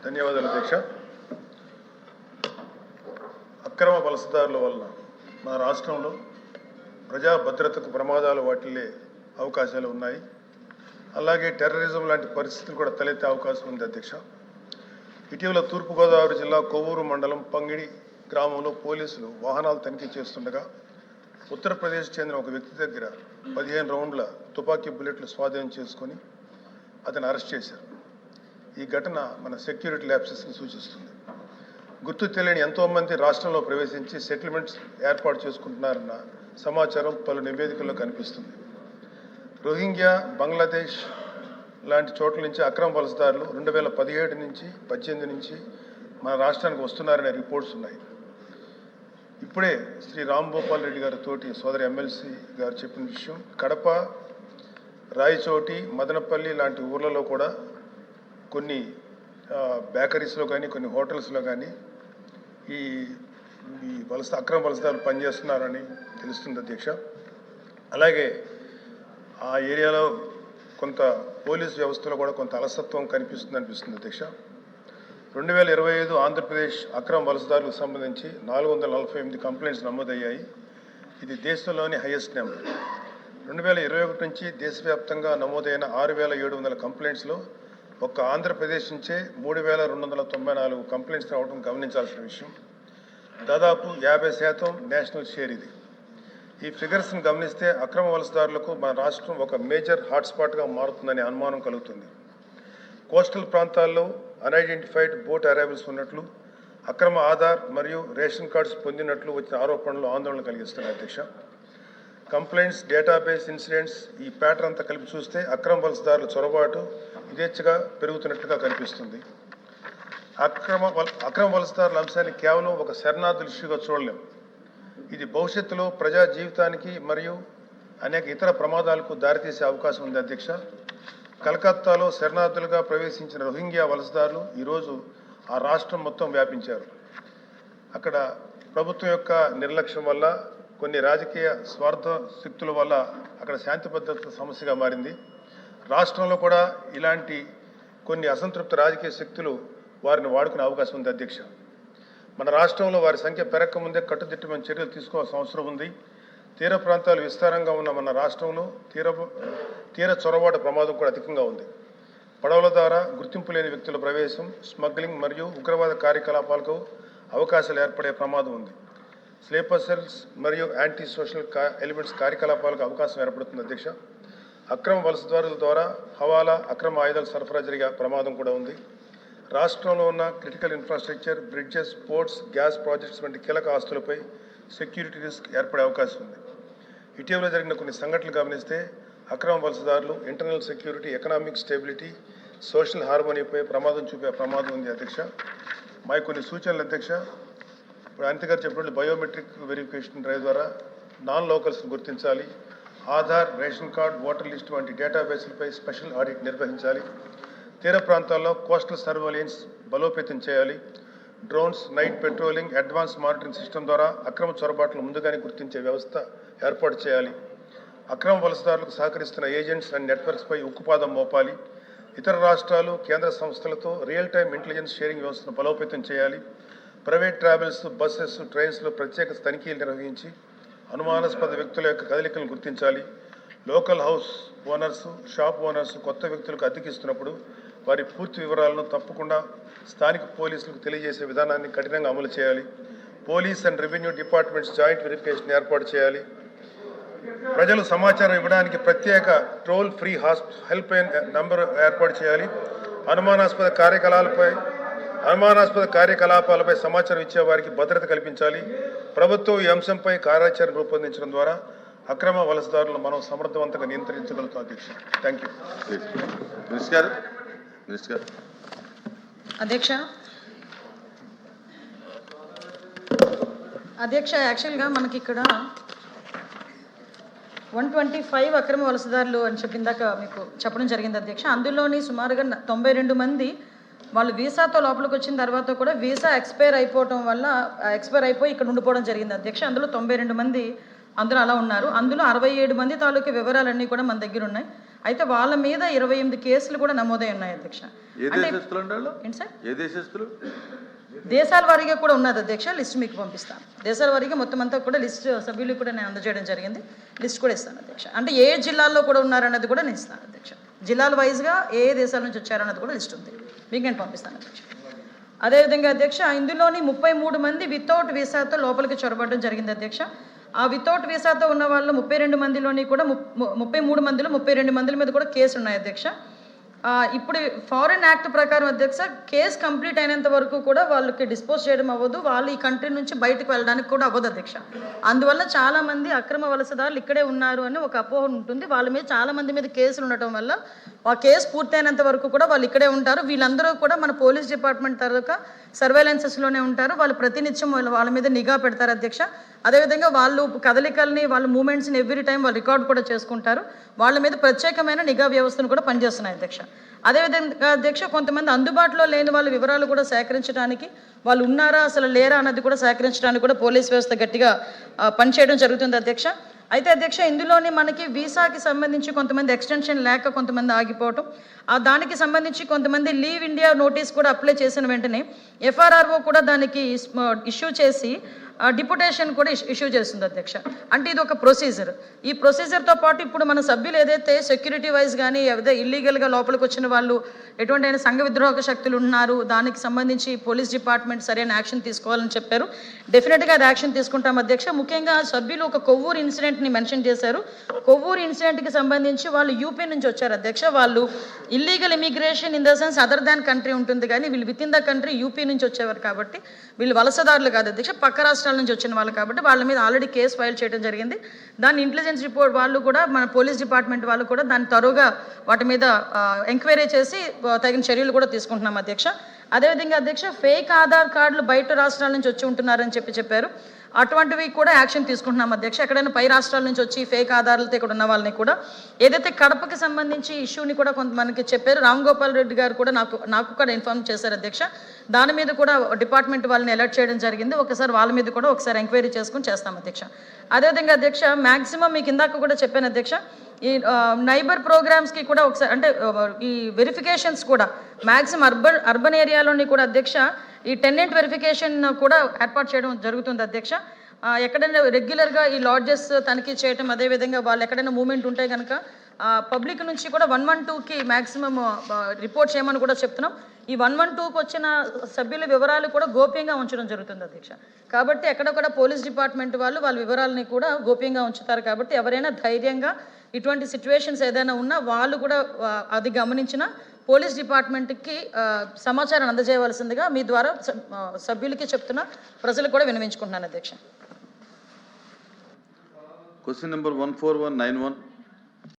ధన్యవాదాలు అధ్యక్ష. అక్రమ వలసదారుల వలన మన రాష్ట్రంలో ప్రజా భద్రతకు ప్రమాదాలు వాటిల్లే అవకాశాలు ఉన్నాయి. అలాగే టెర్రరిజం లాంటి పరిస్థితులు కూడా తలెత్తే అవకాశం ఉంది అధ్యక్ష. ఇటీవల తూర్పుగోదావరి జిల్లా కొవ్వూరు మండలం పంగిడి గ్రామంలో పోలీసులు వాహనాలు తనిఖీ చేస్తుండగా ఉత్తరప్రదేశ్ చెందిన ఒక వ్యక్తి దగ్గర 15 రౌండ్ల తుపాకీ బుల్లెట్లు స్వాధీనం చేసుకొని అతను అరెస్ట్ చేశారు. ఈ ఘటన మన సెక్యూరిటీ ల్యాప్సెస్ని సూచిస్తుంది. గుర్తు తెలియని ఎంతోమంది రాష్ట్రంలో ప్రవేశించి సెటిల్మెంట్స్ ఏర్పాటు చేసుకుంటున్నారన్న సమాచారం పలు నివేదికల్లో కనిపిస్తుంది. రోహింగ్యా, బంగ్లాదేశ్ లాంటి చోట్ల నుంచి అక్రమ వలసదారులు 2017 నుంచి 18 నుంచి మన రాష్ట్రానికి వస్తున్నారనే రిపోర్ట్స్ ఉన్నాయి. ఇప్పుడే శ్రీ రాంభూపాల్ రెడ్డి గారి తోటి సోదరి ఎమ్మెల్సీ గారు చెప్పిన విషయం, కడప, రాయచోటి, మదనపల్లి లాంటి ఊర్లలో కూడా కొన్ని బేకరీస్లో కానీ కొన్ని హోటల్స్లో కానీ ఈ అక్రమ వలసదారులు పనిచేస్తున్నారని తెలుస్తుంది అధ్యక్ష. అలాగే ఆ ఏరియాలో కొంత పోలీస్ వ్యవస్థలో కూడా కొంత అలసత్వం అనిపిస్తుంది అధ్యక్ష. 2025 ఆంధ్రప్రదేశ్ అక్రమ వలసదారులకు సంబంధించి 448 కంప్లైంట్స్ నమోదయ్యాయి. ఇది దేశంలోని హైయెస్ట్ నెంబర్. 2021 నుంచి దేశవ్యాప్తంగా నమోదైన 6700 కంప్లైంట్స్లో ఒక్క ఆంధ్రప్రదేశ్ నుంచే 3294 కంప్లైంట్స్ రావడం గమనించాల్సిన విషయం. దాదాపు 50% నేషనల్ షేర్ ఇది. ఈ ఫిగర్స్ని గమనిస్తే అక్రమ వలసదారులకు మన రాష్ట్రం ఒక మేజర్ హాట్స్పాట్గా మారుతుందనే అనుమానం కలుగుతుంది. కోస్టల్ ప్రాంతాల్లో అన్ఐడెంటిఫైడ్ బోట్ అరైవల్స్ ఉన్నట్లు, అక్రమ ఆధార్ మరియు రేషన్ కార్డ్స్ పొందినట్లు వచ్చిన ఆరోపణలు ఆందోళన కలిగిస్తున్నాయి అధ్యక్ష. కంప్లైంట్స్, డేటాబేస్, ఇన్సిడెంట్స్, ఈ ప్యాటర్న్ అంతా కలిపి చూస్తే అక్రమ వలసదారుల చొరబాటు యథేచ్ఛగా పెరుగుతున్నట్టుగా కనిపిస్తుంది. అక్రమ వలసదారుల అంశాన్ని కేవలం ఒక శరణార్థుల ఇష్యూగా చూడలేం. ఇది భవిష్యత్తులో ప్రజా జీవితానికి మరియు అనేక ఇతర ప్రమాదాలకు దారితీసే అవకాశం ఉంది అధ్యక్ష. కలకత్తాలో శరణార్థులుగా ప్రవేశించిన రోహింగ్యా వలసదారులు ఈరోజు ఆ రాష్ట్రం మొత్తం వ్యాపించారు. అక్కడ ప్రభుత్వం యొక్క నిర్లక్ష్యం వల్ల, కొన్ని రాజకీయ స్వార్థ శక్తుల వల్ల అక్కడ శాంతి భద్రత సమస్యగా మారింది. రాష్ట్రంలో కూడా ఇలాంటి కొన్ని అసంతృప్త రాజకీయ శక్తులు వారిని వాడుకునే అవకాశం ఉంది అధ్యక్ష. మన రాష్ట్రంలో వారి సంఖ్య పెరగకముందే కట్టుదిట్టమైన చర్యలు తీసుకోవాల్సిన అవసరం ఉంది. తీర ప్రాంతాలు విస్తారంగా ఉన్న మన రాష్ట్రంలో తీర చొరబాటు ప్రమాదం కూడా అధికంగా ఉంది. పడవల ద్వారా గుర్తింపు లేని వ్యక్తుల ప్రవేశం, స్మగ్లింగ్ మరియు ఉగ్రవాద కార్యకలాపాలకు అవకాశాలు ఏర్పడే ప్రమాదం ఉంది. స్లీపర్ సెల్స్ మరియు యాంటీ సోషల్ ఎలిమెంట్స్ కార్యకలాపాలకు అవకాశం ఏర్పడుతుంది అధ్యక్ష. అక్రమ వలసదారుల ద్వారా హవాలా, అక్రమ ఆయుధాలు సరఫరా జరిగే ప్రమాదం కూడా ఉంది. రాష్ట్రంలో ఉన్న critical infrastructure, bridges, ports, gas projects వంటి కీలక ఆస్తులపై సెక్యూరిటీ రిస్క్ ఏర్పడే అవకాశం ఉంది. ఇటీవల జరిగిన కొన్ని సంఘటనలు గమనిస్తే అక్రమ వలసదారులు internal security, economic stability, social హార్మోనీపై ప్రమాదం చూపే ప్రమాదం ఉంది అధ్యక్ష. మా కొన్ని సూచనలు అధ్యక్ష, ఇప్పుడు అనిత గారు చెప్పినట్లు బయోమెట్రిక్ వెరిఫికేషన్ డ్రైవ్ ద్వారా నాన్ లోకల్స్ని గుర్తించాలి. Aadhaar, ration card, voter list వంటి డేటాబేస్లపై స్పెషల్ ఆడిట్ నిర్వహించాలి. తీర ప్రాంతాల్లో కోస్టల్ సర్వేలెన్స్ బలోపేతం చేయాలి. Drones, night patrolling, advance monitoring system ద్వారా అక్రమ చొరబాట్లను ముందుగానే గుర్తించే వ్యవస్థ ఏర్పాటు చేయాలి. అక్రమ వలసదారులకు సహకరిస్తున్న ఏజెంట్స్ అండ్ నెట్వర్క్స్పై ఉక్కుపాదం మోపాలి. ఇతర రాష్ట్రాలు, కేంద్ర సంస్థలతో రియల్ టైమ్ ఇంటెలిజెన్స్ షేరింగ్ వ్యవస్థను బలోపేతం చేయాలి. ప్రైవేట్ ట్రావెల్స్, బస్సెస్, ట్రైన్స్లో ప్రత్యేక తనిఖీలు నిర్వహించి అనుమానాస్పద వ్యక్తుల యొక్క కదలికలను గుర్తించాలి. Local house owners, shop owners కొత్త వ్యక్తులకు అద్దెకిస్తున్నప్పుడు వారి పూర్తి వివరాలను తప్పకుండా స్థానిక పోలీసులకు తెలియజేసే విధానాన్ని కఠినంగా అమలు చేయాలి. Police and revenue departments joint verification ఏర్పాటు చేయాలి. ప్రజలు సమాచారం ఇవ్వడానికి ప్రత్యేక toll free help line number ఏర్పాటు చేయాలి. అనుమానాస్పద కార్యకలాపాలపై సమాచారం ఇచ్చే వారికి భద్రత కల్పించాలి. ప్రభుత్వం ఈ అంశంపై కార్యాచరణ రూపొందించడం ద్వారా అక్రమ వలసదారులను మనం సమర్థవంతంగా నియంత్రించగలుగుతాం అధ్యక్ష. Thank you. అధ్యక్ష యాక్చువల్గా మనకి ఇక్కడ 125 అక్రమ వలసదారులు అని చెప్పిందాక మీకు చెప్పడం జరిగింది అధ్యక్ష. అందులోని సుమారుగా 92 మంది వాళ్ళు వీసాతో లోపలికి వచ్చిన తర్వాత కూడా వీసా ఎక్స్పైర్ అయిపోయి ఇక్కడ ఉండిపోవడం జరిగింది అధ్యక్ష. అందులో 92 మంది అందులో అలా ఉన్నారు. అందులో 67 మంది తాలూకు వివరాలన్నీ కూడా మన దగ్గర ఉన్నాయి. అయితే వాళ్ళ మీద 28 కేసులు కూడా నమోదై ఉన్నాయి అధ్యక్ష. ఏ దేశస్తులు అంటే వాళ్ళు? ఏంటి సార్? ఏ దేశస్తులు? దేశాల వారీగా కూడా ఉన్నది అధ్యక్ష. లిస్ట్ మీకు పంపిస్తాను. దేశాల వారీగా మొత్తం అంతా కూడా లిస్ట్ సభ్యులకు కూడా నేను అందజేయడం జరిగింది. లిస్ట్ కూడా ఇస్తాను అధ్యక్ష. అంటే ఏ జిల్లాల్లో కూడా ఉన్నారన్నది కూడా నేను ఇస్తాను అధ్యక్ష. జిల్లాల వైజ్గా ఏ దేశాల నుంచి వచ్చారన్నది కూడా లిస్ట్ ఉంది, మీకు నేను పంపిస్తాను అధ్యక్ష. అదేవిధంగా అధ్యక్ష, ఇందులోని 33 మంది వితౌట్ వీసాతో లోపలికి చొరబడడం జరిగింది అధ్యక్ష. ఆ వితౌట్ వీసాతో ఉన్న వాళ్ళు 32 మందిలోని కూడా 33 మందిలో 32 మంది మీద కూడా కేసులు ఉన్నాయి అధ్యక్ష. ఇప్పుడు ఫారెన్ యాక్ట్ ప్రకారం అధ్యక్ష, కేసు కంప్లీట్ అయినంత వరకు కూడా వాళ్ళకి డిస్పోజ్ చేయడం అవ్వదు, వాళ్ళు ఈ కంట్రీ నుంచి బయటకు వెళ్ళడానికి కూడా అవ్వదు అధ్యక్ష. అందువల్ల చాలామంది అక్రమ వలసదారులు ఇక్కడే ఉన్నారు అని ఒక అపోహ ఉంటుంది. వాళ్ళ మీద చాలామంది మీద కేసులు ఉండటం వల్ల ఆ కేసు పూర్తయినంత వరకు కూడా వాళ్ళు ఇక్కడే ఉంటారు. వీళ్ళందరూ కూడా మన పోలీస్ డిపార్ట్మెంట్ తరఫున సర్వేలెన్సెస్లోనే ఉంటారు. వాళ్ళు ప్రతినిత్యం వాళ్ళ మీద నిఘా పెడతారు అధ్యక్ష. అదేవిధంగా వాళ్ళు కదలికల్ని, వాళ్ళ మూమెంట్స్ని ఎవ్రీ టైం వాళ్ళు రికార్డ్ కూడా చేసుకుంటారు. వాళ్ళ మీద ప్రత్యేకమైన నిఘా వ్యవస్థను కూడా పనిచేస్తున్నాయి అధ్యక్ష. అదేవిధంగా అధ్యక్ష, కొంతమంది అందుబాటులో లేని వాళ్ళ వివరాలు కూడా సేకరించడానికి, వాళ్ళు ఉన్నారా అసలు లేరా అన్నది కూడా సేకరించడానికి కూడా పోలీస్ వ్యవస్థ గట్టిగా పనిచేయడం జరుగుతుంది అధ్యక్ష. అయితే అధ్యక్ష, ఇందులోని మనకి వీసాకి సంబంధించి కొంతమంది ఎక్స్టెన్షన్ లేక కొంతమంది ఆగిపోవటం, దానికి సంబంధించి కొంతమంది లీవ్ ఇండియా నోటీస్ కూడా అప్లై చేసిన వెంటనే FRRO కూడా దానికి ఇష్యూ చేసి డిప్యుటేషన్ కూడా ఇష్యూ చేస్తుంది అధ్యక్ష. అంటే ఇది ఒక ప్రొసీజర్. ఈ ప్రొసీజర్తో పాటు ఇప్పుడు మన సభ్యులు ఏదైతే సెక్యూరిటీ వైజ్ కానీ ఏదైతే ఇల్లీగల్గా లోపలికి వచ్చిన వాళ్ళు ఎటువంటి సంఘ విద్రోహక శక్తులు ఉన్నారు, దానికి సంబంధించి పోలీస్ డిపార్ట్మెంట్ సరైన యాక్షన్ తీసుకోవాలని చెప్పారు. డెఫినెట్గా అది యాక్షన్ తీసుకుంటాం అధ్యక్ష. ముఖ్యంగా సభ్యులు ఒక కొవ్వూరు ఇన్సిడెంట్ని మెన్షన్ చేశారు. కొవ్వూరు ఇన్సిడెంట్కి సంబంధించి వాళ్ళు యూపీ నుంచి వచ్చారు అధ్యక్ష. వాళ్ళు illegal immigration in the sense other than country ఉంటుంది, కానీ వీళ్ళు with in the country UP నుంచి వచ్చేవారు కాబట్టి వీళ్ళు వలసదారులు కాదు అధ్యక్ష, పక్క రాష్ట్రాల నుంచి వచ్చిన వాళ్ళు కాబట్టి వాళ్ళ మీద ఆల్రెడీ కేసు ఫైల్ చేయడం జరిగింది. దాని ఇంటెలిజెన్స్ రిపోర్ట్ వాళ్ళు కూడా, మన పోలీస్ డిపార్ట్మెంట్ వాళ్ళు కూడా దాన్ని తరువుగా వాటి మీద ఎంక్వైరీ చేసి తగిన చర్యలు కూడా తీసుకుంటున్నాం అధ్యక్ష. అదేవిధంగా అధ్యక్ష, ఫేక్ ఆధార్ కార్డులు బయట రాష్ట్రాల నుంచి వచ్చి ఉంటున్నారని చెప్పారు. అటువంటివి కూడా యాక్షన్ తీసుకుంటున్నాం అధ్యక్ష. ఎక్కడైనా పై రాష్ట్రాల నుంచి వచ్చి ఫేక్ ఆధారాలతో ఇక్కడ ఉన్న వాళ్ళని కూడా, ఏదైతే కడపకి సంబంధించి ఇష్యూని కూడా కొంత మనకి చెప్పారు, రామ్ గోపాల్ రెడ్డి గారు కూడా నాకు కూడా ఇన్ఫార్మ్ చేశారు అధ్యక్ష. దాని మీద కూడా డిపార్ట్మెంట్ వాళ్ళని అలర్ట్ చేయడం జరిగింది. ఒకసారి వాళ్ళ మీద కూడా ఒకసారి ఎంక్వైరీ చేసుకుని చేస్తాం అధ్యక్ష. అదేవిధంగా అధ్యక్ష, మ్యాక్సిమం మీకు ఇందాక కూడా చెప్పాను అధ్యక్ష, ఈ నైబర్ ప్రోగ్రామ్స్కి కూడా ఒకసారి అంటే ఈ వెరిఫికేషన్స్ కూడా మ్యాక్సిమం అర్బన్ ఏరియాలోని కూడా అధ్యక్ష ఈ టెనెంట్ వెరిఫికేషన్ కూడా ఏర్పాటు చేయడం జరుగుతుంది అధ్యక్ష. ఎక్కడైనా రెగ్యులర్గా ఈ లాడ్జెస్ తనిఖీ చేయటం, అదేవిధంగా వాళ్ళు ఎక్కడైనా మూమెంట్ ఉంటే కనుక పబ్లిక్ నుంచి కూడా 112కి మ్యాక్సిమం రిపోర్ట్ చేయమని కూడా చెప్తున్నాం. ఈ 112కి వచ్చిన సభ్యుల వివరాలు కూడా గోప్యంగా ఉంచడం జరుగుతుంది అధ్యక్ష. కాబట్టి ఎక్కడొక్కడ పోలీస్ డిపార్ట్మెంట్ వాళ్ళు వాళ్ళ వివరాలని కూడా గోప్యంగా ఉంచుతారు. కాబట్టి ఎవరైనా ధైర్యంగా ఇటువంటి సిచ్యువేషన్స్ ఏదైనా ఉన్నా వాళ్ళు కూడా అది గమనించిన పోలీస్ డిపార్ట్మెంట్కి సమాచారం అందజేయవలసిందిగా మీ ద్వారా సభ్యులకి చెప్తున్నా, ప్రజలకు కూడా విన్నవించుకుంటున్నాను అధ్యక్ష. Question number 14191